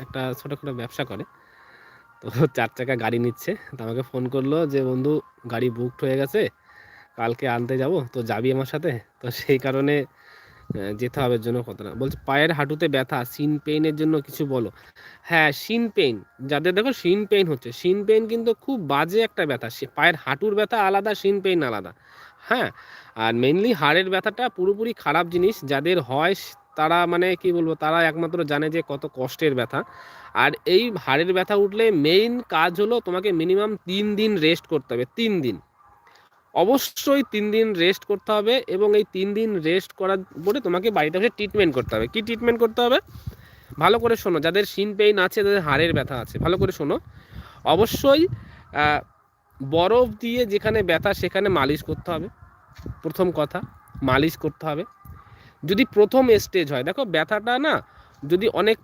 একটা ছোটোখাটো ব্যবসা করে, তো 4 চাকা গাড়ি নিচ্ছে। তো আমাকে ফোন করলো যে বন্ধু গাড়ি বুকড হয়ে গেছে, কালকে আনতে যাব, তো যাবি আমার সাথে? তো সেই কারণে যেতে হবে। এর জন্য কথা না বলছে পায়ের হাঁটুতে ব্যথা, শিন পেইনের জন্য কিছু বলো। হ্যাঁ, শিন পেইন, যাদের দেখো শিন পেইন হচ্ছে, শিন পেইন কিন্তু খুব বাজে একটা ব্যথা। পায়ের হাঁটুর ব্যথা আলাদা, শিন পেইন আলাদা। হ্যাঁ, আর মেইনলি হাড়ের ব্যথাটা পুরোপুরি খারাপ জিনিস। যাদের হয় তারা মানে কি বলবো, তারা একমাত্র জানে যে কত কষ্টের ব্যথা। আর এই হাড়ের ব্যথা উঠলে মেইন কাজ হলো তোমাকে মিনিমাম 3 দিন রেস্ট করতে হবে। 3 দিন, অবশ্যই 3 দিন রেস্ট করতে হবে। এবং এই 3 দিন রেস্ট করার পরে তোমাকে বাড়িতে এসে ট্রিটমেন্ট করতে হবে। কি ট্রিটমেন্ট করতে হবে ভালো করে শোনো, যাদের শিন পেইন আছে, যাদের হাড়ের ব্যথা আছে, ভালো করে শোনো। অবশ্যই বরফ দিয়ে যেখানে ব্যথা সেখানে মালিশ করতে হবে। প্রথম কথা, মালিশ করতে হবে। যদি প্রথম স্টেজ হয়, দেখো ব্যথাটা না যদি অনেক